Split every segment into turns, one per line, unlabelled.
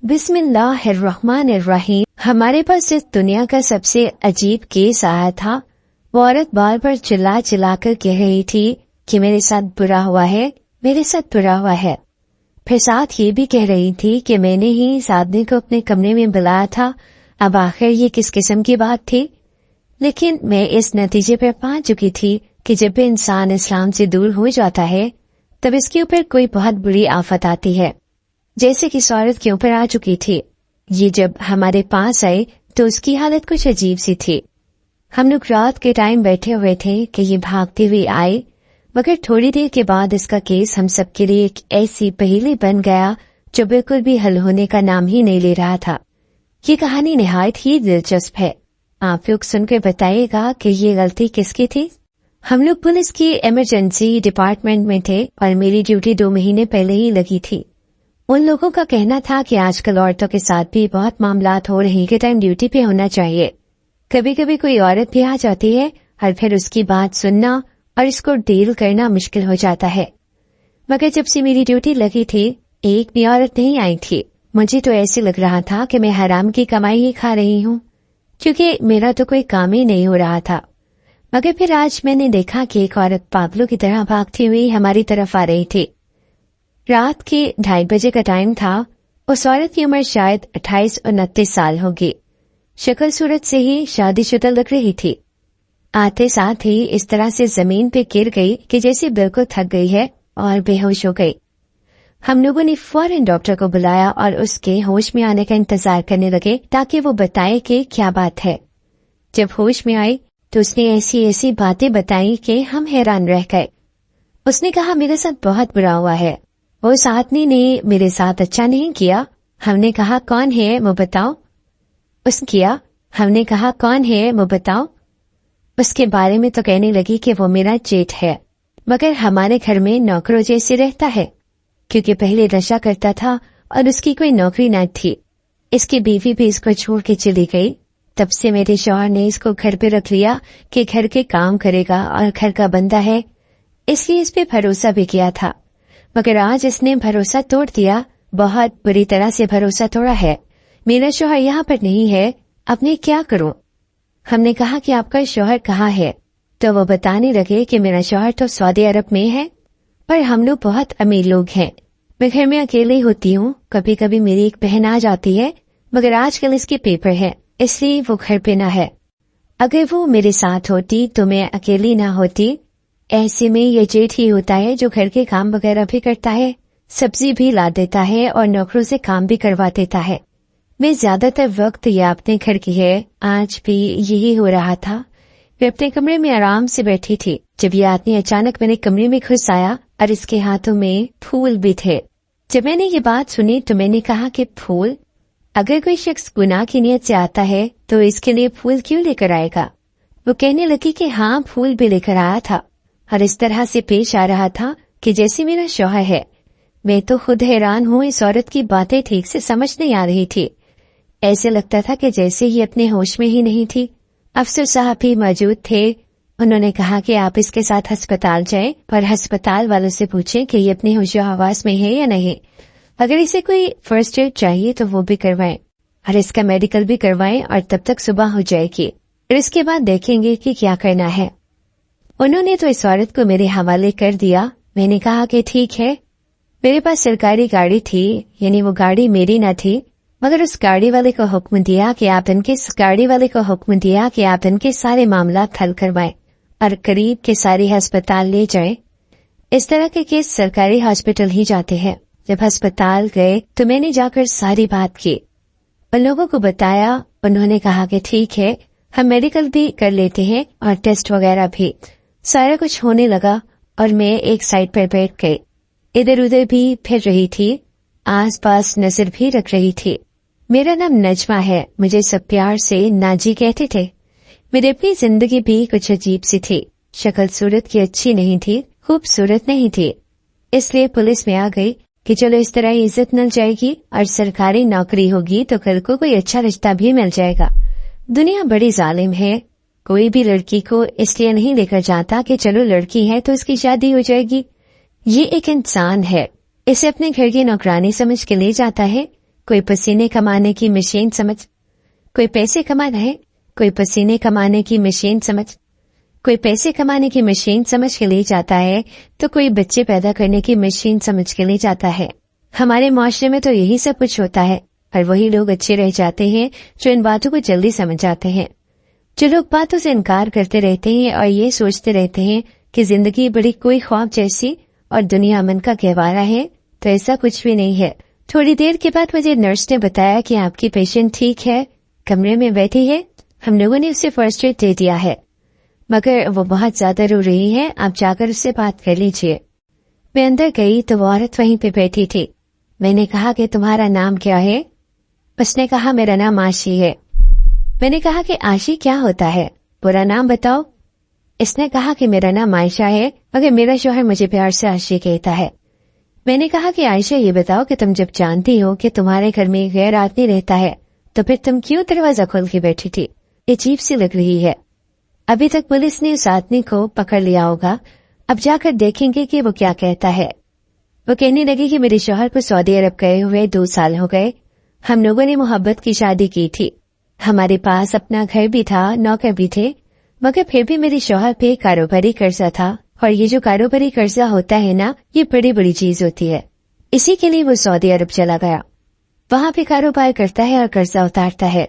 बिस्मिल्लाहिर्रहमानिर्रहीम। हमारे पास इस दुनिया का सबसे अजीब केस आया था। वो औरत बार बार चिल्ला चिल्ला कर कह रही थी कि मेरे साथ बुरा हुआ है, मेरे साथ बुरा हुआ है। फिर साथ ये भी कह रही थी कि मैंने ही इस आदमी को अपने कमरे में बुलाया था। अब आखिर ये किस किस्म की बात थी? लेकिन मैं इस नतीजे पर पहुंच चुकी थी कि जब भी इंसान इस्लाम से दूर हो जाता है तब इसके ऊपर कोई बहुत बुरी आफत आती है, जैसे कि इस औरत के ऊपर आ चुकी थी। ये जब हमारे पास आए तो उसकी हालत कुछ अजीब सी थी। हम लोग रात के टाइम बैठे हुए थे कि ये भागती हुई आई, मगर थोड़ी देर के बाद इसका केस हम सबके लिए एक ऐसी पहेली बन गया जो बिल्कुल भी हल होने का नाम ही नहीं ले रहा था। ये कहानी निहायत ही दिलचस्प है। आप लोग सुनकर बताइएगा कि ये गलती किसकी थी। हम लोग पुलिस की इमरजेंसी डिपार्टमेंट में थे और मेरी ड्यूटी 2 महीने पहले ही लगी थी। उन लोगों का कहना था कि आजकल औरतों के साथ भी बहुत मामलात हो रही के टाइम ड्यूटी पे होना चाहिए। कभी कभी कोई औरत भी आ जाती है और फिर उसकी बात सुनना और इसको डील करना मुश्किल हो जाता है। मगर जब से मेरी ड्यूटी लगी थी एक भी औरत नहीं आई थी। मुझे तो ऐसे लग रहा था कि मैं हराम की कमाई ही खा रही हूँ, क्योंकि मेरा तो कोई काम ही नहीं हो रहा था। मगर फिर आज मैंने देखा कि एक औरत पागलों की तरह भागती हुई हमारी तरफ आ रही थी। रात के 2:30 बजे का टाइम था। उस औरत की उम्र शायद 28-29 साल होगी। शक्ल सूरत से ही शादीशुदा लग रही थी। आते साथ ही इस तरह से जमीन पे गिर गई कि जैसे बिल्कुल थक गई है और बेहोश हो गई। हम लोगों ने फौरन डॉक्टर को बुलाया और उसके होश में आने का इंतजार करने लगे ताकि वो बताए कि क्या बात है। जब होश में आई तो उसने ऐसी ऐसी बातें बताई कि हम हैरान रह गए। उसने कहा मेरे साथ बहुत बुरा हुआ है, उस आदमी ने मेरे साथ अच्छा नहीं किया। हमने कहा कौन है वो बताओ। उसने किया। हमने कहा कौन है वो बताओ। उसके बारे में तो कहने लगी कि वो मेरा जेठ है, मगर हमारे घर में नौकरों जैसे रहता है, क्योंकि पहले नशा करता था और उसकी कोई नौकरी न थी। इसकी बीवी भी इसको छोड़ के चली गई। तब से मेरे शौहर ने इसको घर पे रख लिया कि घर के काम करेगा और घर का बंदा है, इसलिए इस पे भरोसा भी किया था। मगर आज इसने भरोसा तोड़ दिया, बहुत बुरी तरह से भरोसा तोड़ा है। मेरा शौहर यहाँ पर नहीं है, अब मैं क्या करूं? हमने कहा कि आपका शौहर कहाँ है? तो वो बताने लगे कि मेरा शौहर तो सऊदी अरब में है और हम लोग बहुत अमीर लोग हैं। मैं घर में अकेले होती हूँ, कभी कभी मेरी एक बहन आ जाती है, मगर आजकल इसके पेपर है इसलिए वो घर पे ना है। अगर वो मेरे साथ होती तो मैं अकेली ना होती। ऐसे में ये जेठ ही होता है जो घर के काम वगैरह भी करता है, सब्जी भी ला देता है और नौकरों से काम भी करवा देता है। मैं ज्यादातर वक्त ये अपने घर की है। आज भी यही हो रहा था। मैं अपने कमरे में आराम से बैठी थी जब ये आदमी अचानक मेरे कमरे में घुस आया और इसके हाथों में फूल भी थे। जब मैंने ये बात सुनी तो मैंने कहा कि फूल? अगर कोई शख्स गुनाह की नीयत से आता है तो इसके लिए फूल क्यों लेकर आएगा? वो कहने लगी कि हाँ फूल भी लेकर आया था और इस तरह से पेश आ रहा था कि जैसे मेरा शौहर है। मैं तो खुद हैरान हूँ, इस औरत की बातें ठीक से समझ नहीं आ रही थी। ऐसे लगता था कि जैसे ही अपने होश में ही नहीं थी। अफसर साहब भी मौजूद थे। उन्होंने कहा कि आप इसके साथ अस्पताल जाएं और अस्पताल वालों से पूछें कि ये अपने होश हवास में है या नहीं। अगर इसे कोई फर्स्ट एड चाहिए तो वो भी करवाएं और इसका मेडिकल भी करवाएं और तब तक सुबह हो जाएगी और इसके बाद देखेंगे कि क्या करना है। उन्होंने तो इस औरत को मेरे हवाले कर दिया। मैंने कहा कि ठीक है। मेरे पास सरकारी गाड़ी थी, यानी वो गाड़ी मेरी न थी, मगर उस गाड़ी वाले को हुक्म दिया कि आप इनके सारे मामला हल करवाएं और करीब के सारे अस्पताल ले जाएं। इस तरह के केस सरकारी हॉस्पिटल ही जाते हैं। जब अस्पताल गए तो मैंने जाकर सारी बात की, उन लोगों को बताया। उन्होंने कहा कि ठीक है, हम मेडिकल भी कर लेते हैं और टेस्ट वगैरह भी। सारा कुछ होने लगा और मैं एक साइड पर बैठ गई। इधर उधर भी फिर रही थी, आस पास नजर भी रख रही थी। मेरा नाम नजमा है, मुझे सब प्यार से नाजी कहते थे। मेरी अपनी जिंदगी भी कुछ अजीब सी थी। शक्ल सूरत की अच्छी नहीं थी, खूबसूरत नहीं थी, इसलिए पुलिस में आ गई कि चलो इस तरह इज्जत मिल जाएगी और सरकारी नौकरी होगी तो कल को कोई अच्छा रिश्ता भी मिल जाएगा। दुनिया बड़ी जालिम है। कोई भी लड़की को इसलिए नहीं लेकर जाता कि चलो लड़की है तो इसकी शादी हो जाएगी। ये एक इंसान है, इसे अपने घर की नौकरानी समझ के ले जाता है। कोई पसीने कमाने की मशीन समझ, कोई पैसे कमाना है, कोई पसीने कमाने की मशीन समझ, कोई पैसे कमाने की मशीन समझ के ले जाता है तो कोई बच्चे पैदा करने की मशीन समझ के ले जाता है। हमारे माशरे में तो यही सब कुछ होता है और वही लोग अच्छे रह जाते हैं जो इन बातों को जल्दी समझ जाते हैं। जो लोग बातों से इनकार करते रहते हैं और ये सोचते रहते हैं कि जिंदगी बड़ी कोई ख्वाब जैसी और दुनिया अमन का गहवारा है, तो ऐसा कुछ भी नहीं है। थोड़ी देर के बाद मुझे नर्स ने बताया कि आपकी पेशेंट ठीक है, कमरे में बैठी है। हम लोगों ने उसे फर्स्ट एड दे दिया है, मगर वो बहुत ज्यादा रो रही है, आप जाकर उससे बात कर लीजिए। मैं अंदर गई तो वो औरत वहीं पे बैठी थी। मैंने कहा कि तुम्हारा नाम क्या है? उसने कहा मेरा नाम आशी है। मैंने कहा कि आशी क्या होता है, पूरा नाम बताओ। इसने कहा कि मेरा नाम आयशा है, मगर मेरा शौहर मुझे प्यार से आशी कहता है। मैंने कहा कि आयशा ये बताओ कि तुम जब जानती हो कि तुम्हारे घर में एक गैर आदमी रहता है तो फिर तुम क्यों दरवाजा खोल के बैठी थी? अजीब सी लग रही है। अभी तक पुलिस ने उस आदमी को पकड़ लिया होगा, अब जाकर देखेंगे कि वो क्या कहता है। वो कहने लगी कि मेरे शौहर को सऊदी अरब गए हुए 2 साल हो गए। हम लोगों ने मोहब्बत की शादी की थी, हमारे पास अपना घर भी था, नौकर भी थे, मगर फिर भी मेरे शौहर पे कारोबारी कर्जा था। और ये जो कारोबारी कर्जा होता है ना, ये बड़ी बड़ी चीज होती है। इसी के लिए वो सऊदी अरब चला गया, वहां पे कारोबार करता है और कर्जा उतारता है।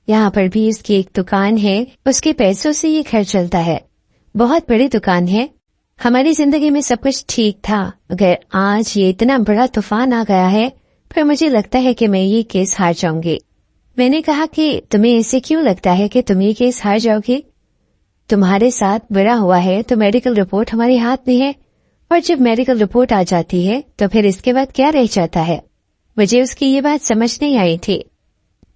यहाँ पर भी उसकी एक दुकान है, उसके पैसों से ये घर चलता है। बहुत बड़ी दुकान है। हमारी जिंदगी में सब कुछ ठीक था, मगर आज ये इतना बड़ा तूफान आ गया है, फिर मुझे लगता है कि मैं ये केस हार जाऊंगी। मैंने कहा कि तुम्हें ऐसे क्यों लगता है कि तुम ये केस हार जाओगी? तुम्हारे साथ बुरा हुआ है तो मेडिकल रिपोर्ट हमारे हाथ में है, और जब मेडिकल रिपोर्ट आ जाती है तो फिर इसके बाद क्या रह जाता है? मुझे उसकी ये बात समझ नहीं आई थी।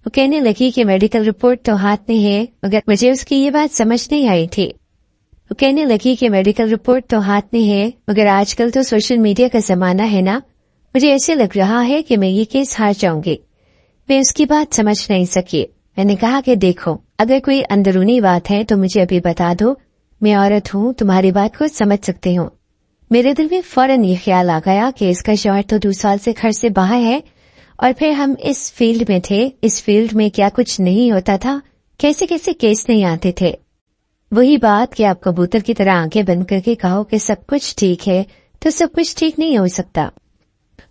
वो कहने लगी कि मेडिकल रिपोर्ट तो हाथ में है, मगर मुझे उसकी ये बात समझ नहीं आई थी। वो कहने लगी कि मेडिकल रिपोर्ट तो हाथ में है, मगर आजकल तो सोशल मीडिया का जमाना है ना, मुझे ऐसे लग रहा है कि मैं ये केस हार जाऊंगी। मैं उसकी बात समझ नहीं सकी। मैंने कहा कि देखो, अगर कोई अंदरूनी बात है तो मुझे अभी बता दो, मैं औरत हूँ, तुम्हारी बात को समझ सकती हूँ। मेरे दिल में फौरन ये ख्याल आ गया कि इसका शौहर तो 2 साल से घर से बाहर है, और फिर हम इस फील्ड में थे, इस फील्ड में क्या कुछ नहीं होता था, कैसे कैसे केस नहीं आते थे। वही बात कि आप कबूतर की तरह आंखें बंद करके कहो कि सब कुछ ठीक है, तो सब कुछ ठीक नहीं हो सकता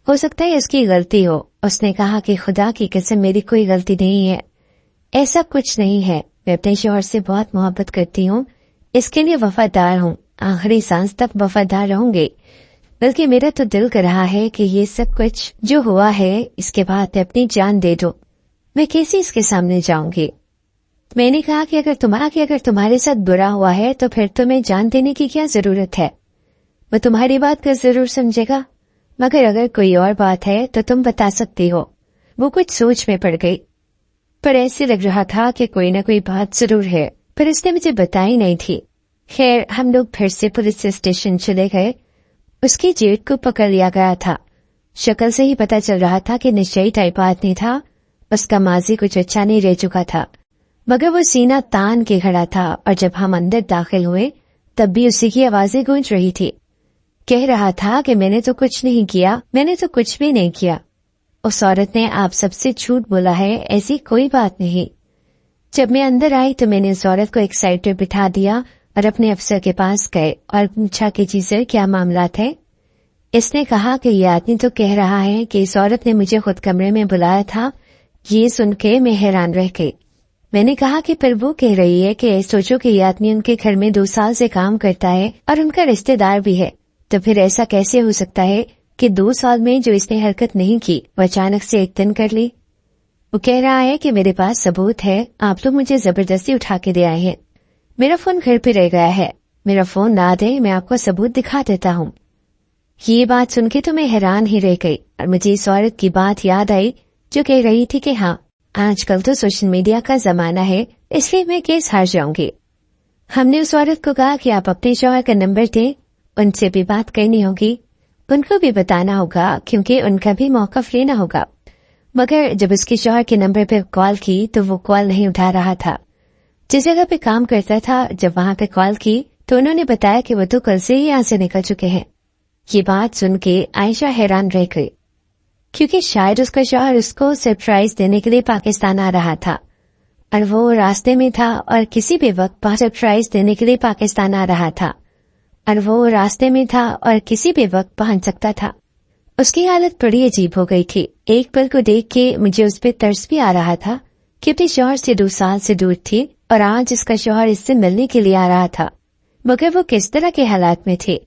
है इसकी गलती हो। उसने कहा कि खुदा की कसम मेरी कोई गलती नहीं है, ऐसा कुछ नहीं है। मैं अपने शौहर से बहुत मोहब्बत करती हूँ, इसके लिए वफादार हूँ, आखिरी सांस तक वफादार रहूंगी। बल्कि मेरा तो दिल कर रहा है कि ये सब कुछ जो हुआ है इसके बाद अपनी जान दे दो, मैं कैसे इसके सामने जाऊंगी। मैंने कहा कि अगर तुम्हारे साथ बुरा हुआ है तो फिर तुम्हें जान देने की क्या जरूरत है? वो तुम्हारी बात का जरूर समझेगा, मगर अगर कोई और बात है तो तुम बता सकती हो। वो कुछ सोच में पड़ गई, पर ऐसे लग रहा था कि कोई न कोई बात जरूर है, पर उसने मुझे बताई नहीं थी। खैर, हम लोग फिर से पुलिस स्टेशन चले गए। उसकी जेठ को पकड़ लिया गया था। शक्ल से ही पता चल रहा था कि नशेड़ी टाइप आदमी था, उसका माजी कुछ अच्छा नहीं रह चुका था, मगर वो सीना तान के खड़ा था। और जब हम अंदर दाखिल हुए तब भी उसी की आवाजें गूंज रही थी। कह रहा था कि मैंने तो कुछ नहीं किया, मैंने तो कुछ भी नहीं किया। उस औरत ने आप सबसे झूठ बोला है, ऐसी कोई बात नहीं। जब मैं अंदर आई तो मैंने उस औरत को एक साइड पर बिठा दिया और अपने अफसर के पास गए और पूछा कि जी सर, क्या मामला थे? इसने कहा कि ये आदमी तो कह रहा है कि इस औरत ने मुझे खुद कमरे में बुलाया था। ये सुन के मैं हैरान रह गई। मैंने कहा कि पर वो कह रही है कि सोचो कि ये आदमी उनके घर में 2 साल से काम करता है और उनका रिश्तेदार भी है, तो फिर ऐसा कैसे हो सकता है कि 2 साल में जो इसने हरकत नहीं की वो अचानक से एक दिन कर ली। वो कह रहा है कि मेरे पास सबूत है, आप लोग मुझे जबरदस्ती उठा के दे आए हैं। मेरा फोन घर पे रह गया है, मेरा फोन ना दे, मैं आपको सबूत दिखा देता हूँ। ये बात सुन के तो मैं हैरान ही रह गई और मुझे इस औरत की बात याद आई जो कह रही थी कि हाँ, आजकल तो सोशल मीडिया का जमाना है, इसलिए मैं केस हार जाऊंगी। हमने उस औरत को कहा कि आप अपने शौहर का नंबर दें, उनसे भी बात करनी होगी, उनको भी बताना होगा क्योंकि उनका भी मौकफ लेना होगा। मगर जब उसके शौहर के नंबर पर कॉल की तो वो कॉल नहीं उठा रहा था। जिस जगह पे काम करता था, जब वहां पे कॉल की तो उन्होंने बताया कि वो तो कल से ही यहाँ से निकल चुके हैं। ये बात सुन के आयशा हैरान रह गई। क्योंकि शायद उसका शौहर उसको सरप्राइज देने के लिए पाकिस्तान आ रहा था और वो रास्ते में था और किसी भी वक्त सरप्राइज देने के लिए पाकिस्तान आ रहा था और वो रास्ते में था और किसी भी वक्त पहुंच सकता था। उसकी हालत बड़ी अजीब हो गई थी। एक पल को देख के मुझे उस पर तरस भी आ रहा था कि अपने शौहर से 2 साल से दूर थी और आज इसका शौहर इससे मिलने के लिए आ रहा था, मगर वो किस तरह के हालात में थे।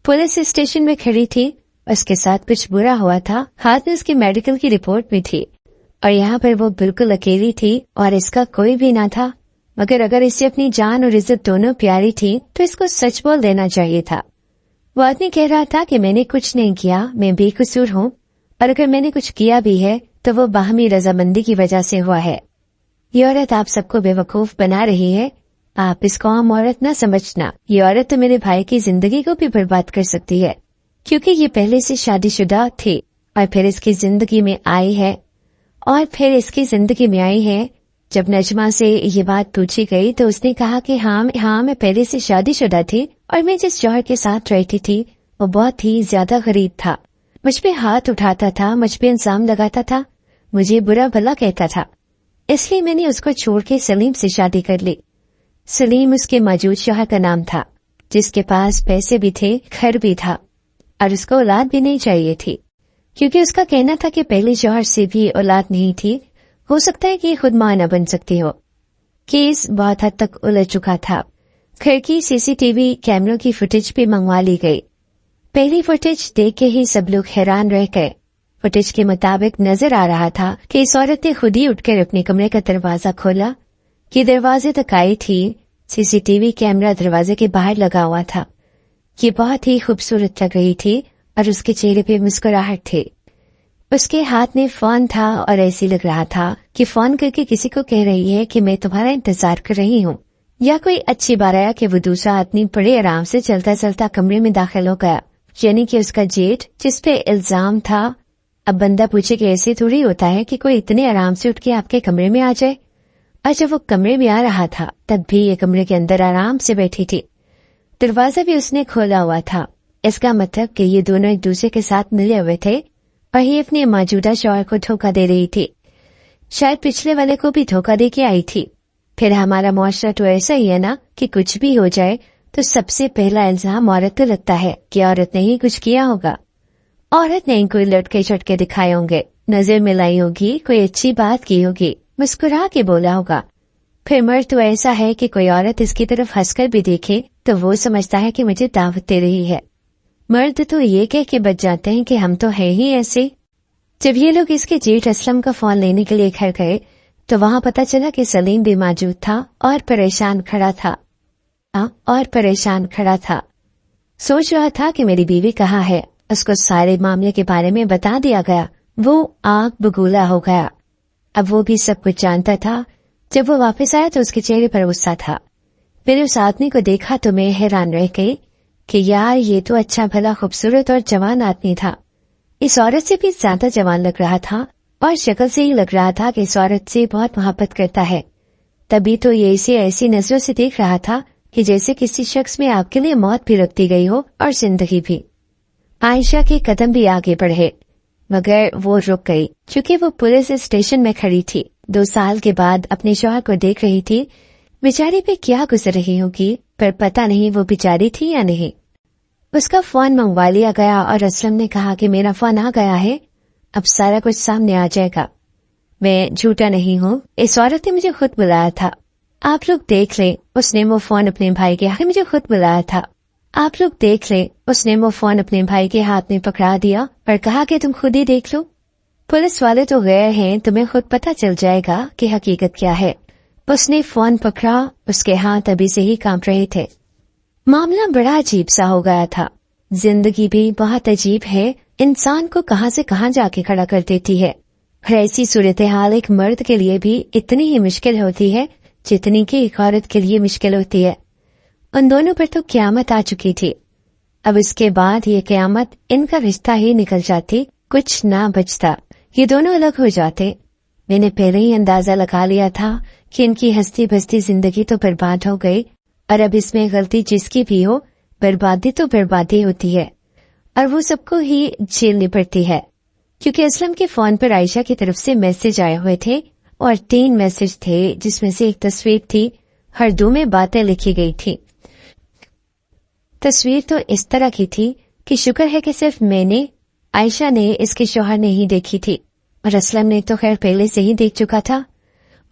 पुलिस स्टेशन में खड़ी थी, उसके साथ कुछ बुरा हुआ था, हाथ में उसकी मेडिकल की रिपोर्ट भी थी और यहाँ पर वो बिल्कुल अकेली थी और इसका कोई भी ना था। मगर अगर इसे अपनी जान और इज्जत दोनों प्यारी थी तो इसको सच बोल देना चाहिए था। वो आदमी कह रहा था कि मैंने कुछ नहीं किया, मैं बेकसूर हूँ और अगर मैंने कुछ किया भी है तो वो बाहमी रजामंदी की वजह से हुआ है। ये औरत आप सबको बेवकूफ बना रही है, आप इसको आम औरत न समझना। ये औरत तो मेरे भाई की जिंदगी को भी बर्बाद कर सकती है, क्योंकि ये पहले से शादीशुदा थी और फिर इसकी जिंदगी में आई है जब नजमा से ये बात पूछी गई तो उसने कहा कि हाँ मैं पहले से शादीशुदा थी और मैं जिस जौहर के साथ रहती थी वो बहुत ही ज्यादा गरीब था, मुझ पे हाथ उठाता था, मुझ पे इल्जाम लगाता था, मुझे बुरा भला कहता था, इसलिए मैंने उसको छोड़ के सलीम से शादी कर ली। सलीम उसके मौजूद शौहर का नाम था, जिसके पास पैसे भी थे, घर भी था और उसको औलाद भी नहीं चाहिए थी, क्योंकि उसका कहना था कि पहले शौहर से भी औलाद नहीं थी, हो सकता है कि खुद मां न बन सकती हो। केस बहुत हद तक उलझ चुका था। घर की सीसीटीवी कैमरों की फुटेज भी मंगवा ली गई। पहली फुटेज देख के ही सब लोग हैरान रह गए। फुटेज के मुताबिक नजर आ रहा था कि इस औरत ने खुद ही उठकर अपने कमरे का दरवाजा खोला, कि दरवाजे तक आई थी। सीसीटीवी कैमरा दरवाजे के बाहर लगा हुआ था। ये बहुत ही खूबसूरत लग रही थी और उसके चेहरे पे मुस्कुराहट थी। उसके हाथ में फोन था और ऐसी लग रहा था कि फोन करके किसी को कह रही है कि मैं तुम्हारा इंतजार कर रही हूँ। या कोई अच्छी बात आया कि वो दूसरा आदमी बड़े आराम से चलता चलता कमरे में दाखिल हो गया, यानी कि उसका जेठ जिसपे इल्जाम था। अब बंदा पूछे कि ऐसे थोड़ी होता है कि कोई इतने आराम से उठ के आपके कमरे में आ जाए। और जब वो कमरे में आ रहा था तब भी ये कमरे के अंदर आराम से बैठी थी। दरवाजा भी उसने खोला हुआ था। इसका मतलब कि ये दोनों एक दूसरे के साथ मिले हुए थे और ये अपने मौजूदा शौहर को धोखा दे रही थी। शायद पिछले वाले को भी धोखा दे के आई थी। फिर हमारा मुआशरा तो ऐसा ही है ना कि कुछ भी हो जाए तो सबसे पहला इल्जाम औरत को लगता है कि औरत ने ही कुछ किया होगा। औरत ने कोई लटके चटके दिखाए होंगे, नजर मिलाई होगी, कोई अच्छी बात की होगी, मुस्कुरा के बोला होगा। फिर मर्द तो ऐसा है कि कोई औरत इसकी तरफ हंसकर भी देखे तो वो समझता है कि मुझे दावत दे रही है। मर्द तो ये कह के बच जाते हैं कि हम तो है ही ऐसे। जब ये लोग इसके जेठ असलम का फोन लेने के लिए घर गए तो वहां पता चला कि सलीम भी मौजूद था और परेशान खड़ा था। सोच रहा था कि मेरी बीवी कहाँ है। उसको सारे मामले के बारे में बता दिया गया। वो आग बगूला हो गया। अब वो भी सब कुछ जानता था। जब वो वापस आया तो उसके चेहरे पर गुस्सा था। मैंने उस आदमी को देखा तो मैं हैरान रह गई कि यार ये तो अच्छा भला खूबसूरत और जवान आदमी था। इस औरत से भी ज्यादा जवान लग रहा था और शक्ल से ही लग रहा था कि इस औरत से बहुत मोहब्बत करता है। तभी तो ये इसे ऐसी नजरों से देख रहा था कि जैसे किसी शख्स में आपके लिए मौत भी रख दी गई हो और जिंदगी भी। आयशा के कदम भी आगे बढ़े मगर वो रुक गई, क्योंकि वो पुलिस स्टेशन में खड़ी थी। 2 साल के बाद अपने शौहर को देख रही थी। बेचारी पे क्या गुजर रही होगी, पर पता नहीं वो बेचारी थी या नहीं। उसका फोन मंगवा लिया गया और असलम ने कहा कि मेरा फोन आ गया है, अब सारा कुछ सामने आ जाएगा। मैं झूठा नहीं हूँ, इस औरत ने मुझे खुद बुलाया था। आप लोग देख लें। उसने वो फोन अपने भाई के हाथ मुझे खुद बुलाया था। आप लोग देख लें। उसने वो फोन अपने भाई के हाथ में पकड़ा दिया और कहा कि तुम खुद ही देख लो। पुलिस वाले तो गए हैं, तुम्हें खुद पता चल जाएगा कि हकीकत क्या है। उसने फोन पकड़ा। उसके हाथ अभी से ही कांप रहे थे। मामला बड़ा अजीब सा हो गया था। जिंदगी भी बहुत अजीब है, इंसान को कहां से कहां जाके खड़ा कर देती है। और ऐसी सूरत हाल एक मर्द के लिए भी इतनी ही मुश्किल होती है जितनी कि एक औरत के लिए मुश्किल होती है। उन दोनों पर तो क़यामत आ चुकी थी। अब इसके बाद ये क़यामत, इनका रिश्ता ही निकल जाती, कुछ ना बचता, ये दोनों अलग हो जाते। मैंने पहले ही अंदाजा लगा लिया था कि इनकी हंसती बसती जिंदगी तो बर्बाद हो गई और अब इसमें गलती जिसकी भी हो, बर्बादी तो बर्बादी होती है और वो सबको ही झेलनी पड़ती है। क्योंकि असलम के फोन पर आयशा की तरफ से मैसेज आए हुए थे और 3 मैसेज थे, जिसमें से एक तस्वीर थी, हर 2 में बातें लिखी गई थी। तस्वीर तो इस तरह की थी कि शुक्र है कि सिर्फ मैंने, आयशा ने, इसके शौहर ने ही देखी थी, और असलम ने तो खैर पहले से ही देख चुका था।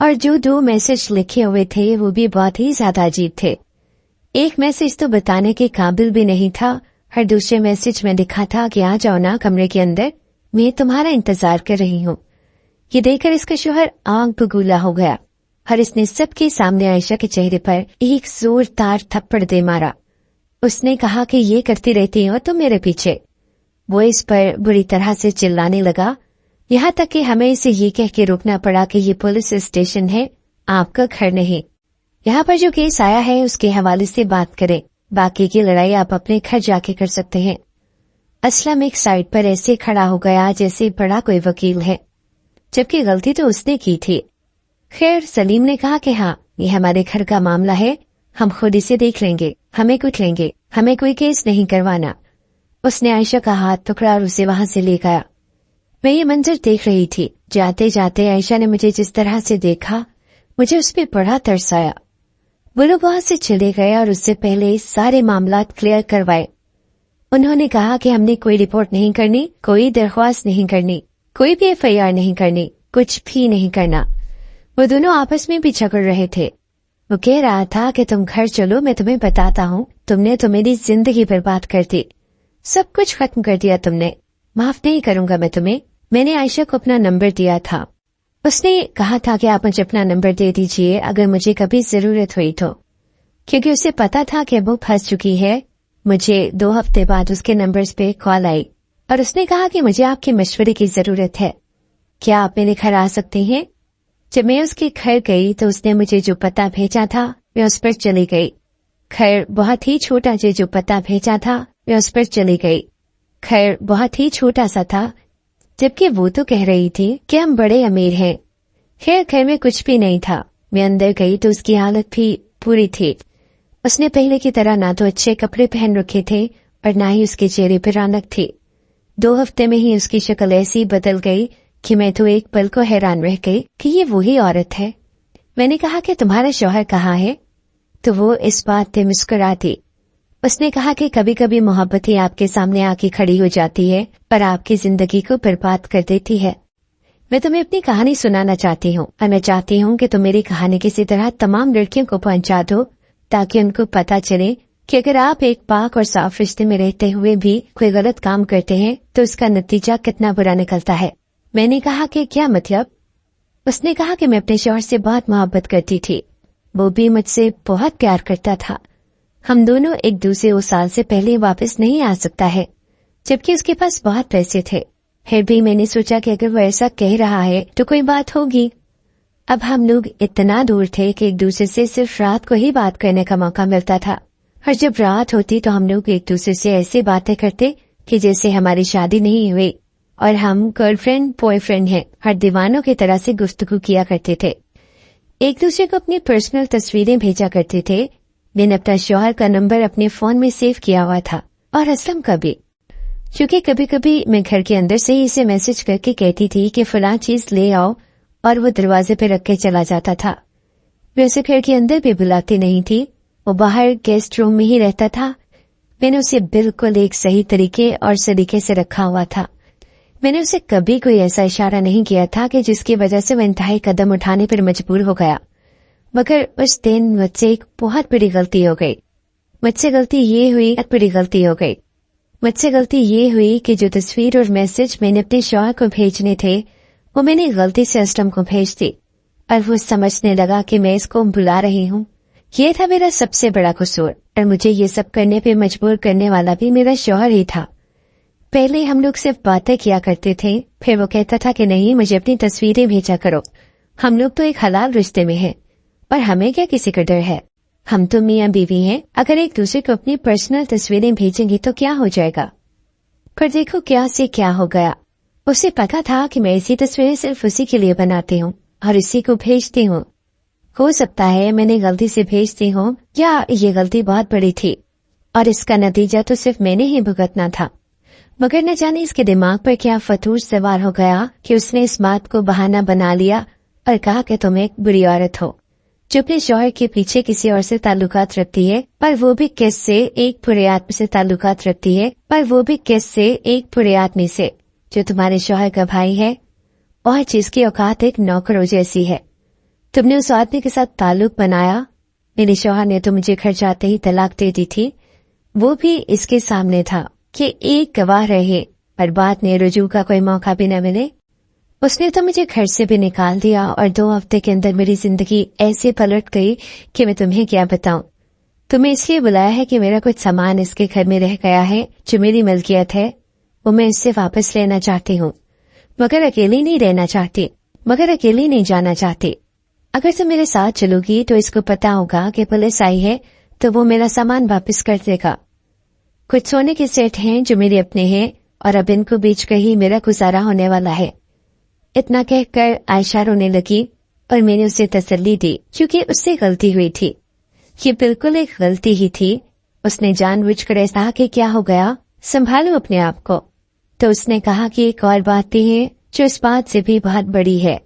और जो 2 मैसेज लिखे हुए थे वो भी बहुत ही ज्यादा अजीब थे। एक मैसेज तो बताने के काबिल भी नहीं था। हर दूसरे मैसेज में लिखा था कि आ जाओ ना कमरे के अंदर, मैं तुम्हारा इंतजार कर रही हूँ। ये देखकर इसका शौहर आग बबूला हो गया और इसने सबके सामने आयशा के चेहरे पर एक जोरदार थप्पड़ दे मारा। उसने कहा कि ये करती रहती हो तुम मेरे पीछे। वो इस पर बुरी तरह से चिल्लाने लगा, यहाँ तक कि हमें इसे ये कह के रोकना पड़ा कि ये पुलिस स्टेशन है, आपका घर नहीं। यहाँ पर जो केस आया है उसके हवाले से बात करें, बाकी की लड़ाई आप अपने घर जाके कर सकते हैं। असलम एक साइड पर ऐसे खड़ा हो गया जैसे बड़ा कोई वकील है, जबकि गलती तो उसने की थी। खैर सलीम ने कहा कि हाँ, ये हमारे घर का मामला है, हम खुद इसे देख लेंगे, हमें कुछ लेंगे, हमें कोई केस नहीं करवाना। उसने आयशा का हाथ पकड़ा और उसे वहां से ले गया। मैं ये मंजर देख रही थी। जाते जाते आयशा ने मुझे जिस तरह से देखा, मुझे उस पर बड़ा तरस आया। वो लोग वहां से चले गए और उससे पहले सारे मामला क्लियर करवाए। उन्होंने कहा कि हमने कोई रिपोर्ट नहीं करनी, कोई दरख्वास्त नहीं करनी, कोई भी FIR नहीं करनी, कुछ भी नहीं करना। वो दोनों आपस में भी झगड़ रहे थे। वो कह रहा था कि तुम घर चलो, मैं तुम्हें बताता हूँ, तुमने तो मेरी जिंदगी बर्बाद कर दी, सब कुछ खत्म कर दिया तुमने, माफ नहीं करूंगा मैं तुम्हें। मैंने आयशा को अपना नंबर दिया था। उसने कहा था कि आप मुझे अपना नंबर दे दीजिए अगर मुझे कभी जरूरत हुई तो, क्योंकि उसे पता था कि वो फंस चुकी है। मुझे 2 हफ्ते बाद उसके नंबर्स पे कॉल आई और उसने कहा कि मुझे आपके मशवरे की जरूरत है, क्या आप मेरे घर आ सकते हैं। जब मैं उसके घर गई तो उसने मुझे जो पता भेजा था मैं उस पर चली गई। खैर बहुत ही छोटा जो पता भेजा था मैं उस पर चली गई। खैर बहुत ही छोटा सा था, जबकि वो तो कह रही थी कि हम बड़े अमीर हैं। खैर घर में कुछ भी नहीं था। मैं अंदर गई तो उसकी हालत भी पूरी थी। उसने पहले की तरह ना तो अच्छे कपड़े पहन रखे थे और ना ही उसके चेहरे पर रौनक थी। 2 हफ्ते में ही उसकी शक्ल ऐसी बदल गई कि मैं तो एक पल को हैरान रह गई कि ये वही औरत है। मैंने कहा कि तुम्हारा शौहर कहाँ है, तो वो इस बात पे मुस्कुराती। उसने कहा कि कभी कभी मोहब्बत ही आपके सामने आके खड़ी हो जाती है पर आपकी जिंदगी को बर्बाद कर देती है। मैं तुम्हें अपनी कहानी सुनाना चाहती हूँ और मैं चाहती हूँ कि तुम मेरी कहानी किसी तरह तमाम लड़कियों को पहुंचा दो, ताकि उनको पता चले कि अगर आप एक पाक और साफ रिश्ते में रहते हुए भी कोई गलत काम करते हैं तो उसका नतीजा कितना बुरा निकलता है। मैंने कहा कि क्या मतलब। उसने कहा कि मैं अपने शौहर से बहुत मोहब्बत करती थी, वो भी मुझसे बहुत प्यार करता था। हम दोनों एक दूसरे को साल से पहले वापस नहीं आ सकता है, जबकि उसके पास बहुत पैसे थे। फिर भी मैंने सोचा कि अगर वो ऐसा कह रहा है तो कोई बात होगी। अब हम लोग इतना दूर थे कि एक दूसरे से सिर्फ रात को ही बात करने का मौका मिलता था, और जब रात होती तो हम लोग एक दूसरे से ऐसे बातें करते कि जैसे हमारी शादी नहीं हुई और हम गर्लफ्रेंड बॉयफ्रेंड हैं। हर दीवानों की तरह से गुफ्तगू किया करते थे, एक दूसरे को अपनी पर्सनल तस्वीरें भेजा करते थे। मैंने अपना शौहर का नंबर अपने फोन में सेव किया हुआ था और असलम का भी, क्योंकि कभी कभी मैं घर के अंदर से ही इसे मैसेज करके कहती थी कि फलां चीज ले आओ, और वो दरवाजे पे रख के चला जाता था। वैसे घर के अंदर भी बुलाती नहीं थी, वो बाहर गेस्ट रूम में ही रहता था। मैंने उसे बिल्कुल एक सही तरीके और सलीके से रखा हुआ था। मैंने उसे कभी कोई ऐसा इशारा नहीं किया था कि जिसकी वजह से वो इंतहाई कदम उठाने पर मजबूर हो गया। मगर उस दिन मुझसे एक बहुत बड़ी गलती हो गई। मुझसे गलती ये हुई कि जो तस्वीर और मैसेज मैंने अपने शौहर को भेजने थे वो मैंने गलती से असलम को भेज दी, और वो समझने लगा कि मैं इसको बुला रही हूँ। ये था मेरा सबसे बड़ा कसूर, और मुझे ये सब करने पे मजबूर करने वाला भी मेरा शौहर ही था। पहले हम लोग सिर्फ बातें किया करते थे, फिर वो कहता था कि नहीं मुझे अपनी तस्वीरें भेजा करो, हम लोग तो एक हलाल रिश्ते में हैं और हमें क्या किसी का डर है, हम तो मियाँ बीवी हैं, अगर एक दूसरे को अपनी पर्सनल तस्वीरें भेजेंगे तो क्या हो जाएगा। पर देखो क्या से क्या हो गया। उसे पता था कि मैं ऐसी तस्वीरें सिर्फ उसी के लिए बनाती हूँ और इसी को भेजती हूँ। हो सकता है मैंने गलती से भेजती हूँ, या ये गलती बहुत बड़ी थी और इसका नतीजा तो सिर्फ मैंने ही भुगतना था। मगर न जाने इसके दिमाग पर क्या फतूर सवार हो गया कि उसने इस बात को बहाना बना लिया और कहा कि तुम एक बुरी औरत हो जो अपने शौहर के पीछे किसी और से ताल्लुकात रखती है, पर वो भी किससे, एक बुरे आदमी से ताल्लुकात रखती है, पर वो भी किससे, एक बुरे आदमी से जो तुम्हारे शौहर का भाई है और जिसकी औकात एक नौकरों जैसी है। तुमने उस आदमी के साथ ताल्लुक बनाया। मेरे शौहर ने तो मुझे घर जाते ही तलाक दे दी थी, वो भी इसके सामने था कि एक गवाह रहे, पर बाद में रुजू का कोई मौका भी न मिले। उसने तो मुझे घर से भी निकाल दिया और 2 हफ्ते के अंदर मेरी जिंदगी ऐसे पलट गई कि मैं तुम्हें क्या बताऊं। तुम्हें इसलिए बुलाया है कि मेरा कुछ सामान इसके घर में रह गया है जो मेरी मिल्कियत है, वो मैं इससे वापस लेना चाहती हूँ, मगर अकेली नहीं रहना चाहती, मगर अकेली नहीं जाना चाहती। अगर तुम मेरे साथ चलोगी तो इसको पता होगा कि पुलिस आई है तो वो मेरा सामान वापस कर देगा। कुछ सोने के सेट हैं जो मेरे अपने हैं और अब इनको बेच कर ही मेरा गुजारा होने वाला है। इतना कहकर आयशा रोने लगी और मैंने उसे तसल्ली दी क्योंकि उससे गलती हुई थी। ये बिल्कुल एक गलती ही थी। उसने जानबूझकर ऐसा कि क्या हो गया, संभालो अपने आप को। तो उसने कहा कि एक और बात भी है जो इस बात से भी बहुत बड़ी है,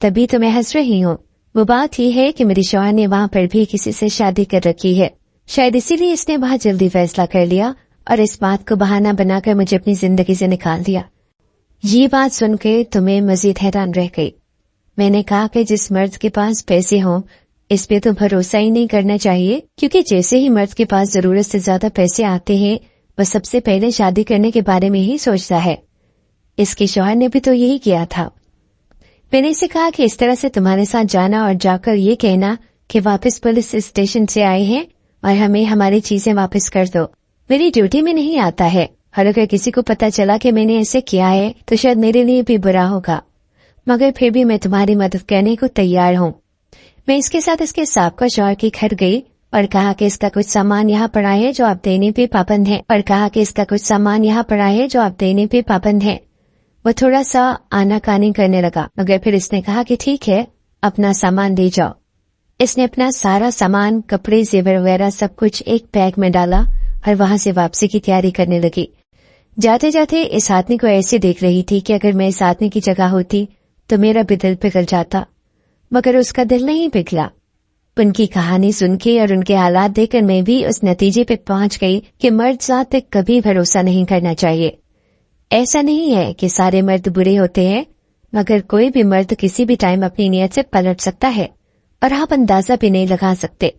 तभी तो मैं हंस रही हूँ। वो बात ही है कि मेरी शौहर ने वहाँ पर भी किसी से शादी कर रखी है। शायद इसीलिए इसने बहुत जल्दी फैसला कर लिया और इस बात को बहाना बनाकर मुझे अपनी जिंदगी से निकाल दिया। ये बात सुनकर तो मैं मजीद हैरान रह गई। मैंने कहा कि जिस मर्द के पास पैसे हों इस पे तो भरोसा ही नहीं करना चाहिए, क्योंकि जैसे ही मर्द के पास जरूरत से ज्यादा पैसे आते हैं वह सबसे पहले शादी करने के बारे में ही सोचता है। इसके शौहर ने भी तो यही किया था। मैंने इसे कहा कि इस तरह से तुम्हारे साथ जाना और जाकर ये कहना कि वापस पुलिस स्टेशन से आए हैं और हमें हमारी चीजें वापस कर दो, मेरी ड्यूटी में नहीं आता है। और अगर किसी को पता चला कि मैंने ऐसे किया है तो शायद मेरे लिए भी बुरा होगा, मगर फिर भी मैं तुम्हारी मदद करने को तैयार हूँ। मैं इसके साथ इसके साबका शौहर के घर गई और कहा कि इसका कुछ सामान यहाँ पड़ा है जो आप देने पे पाबंद है, वो थोड़ा सा आनाकानी करने लगा, मगर फिर इसने कहा कि ठीक है अपना सामान ले जाओ। इसने अपना सारा सामान, कपड़े, जेवर वगैरह सब कुछ एक बैग में डाला और वहां से वापसी की तैयारी करने लगी। जाते जाते इस आदमी को ऐसे देख रही थी कि अगर मैं इस आदमी की जगह होती तो मेरा भी दिल पिघल जाता, मगर उसका दिल नहीं पिघला। उनकी कहानी सुन के और उनके हालात देखकर मैं भी उस नतीजे पे पहुंच गई कि मर्द साथ पे कभी भरोसा नहीं करना चाहिए। ऐसा नहीं है कि सारे मर्द बुरे होते हैं, मगर कोई भी मर्द किसी भी टाइम अपनी नीयत से पलट सकता है और आप अंदाजा भी नहीं लगा सकते।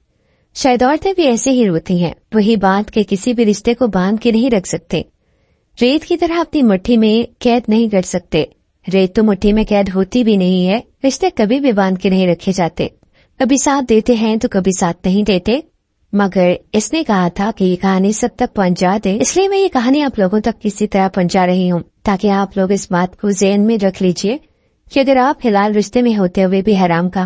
शायद औरतें भी ऐसे ही रोती हैं, वही बात कि किसी भी रिश्ते को बांध के नहीं रख सकते, रेत की तरह अपनी मुट्ठी में कैद नहीं कर सकते। रेत तो मुट्ठी में कैद होती भी नहीं है। रिश्ते कभी भी बांध के नहीं रखे जाते, कभी साथ देते हैं तो कभी साथ नहीं देते। मगर इसने कहा था कि ये कहानी सब तक पहुंचा दे, इसलिए मैं ये कहानी आप लोगों तक किसी तरह पहुंचा रही हूँ, ताकि आप लोग इस बात को ज़हन में रख लीजिए कि अगर आप हिलाल रिश्ते में होते हुए भी हराम का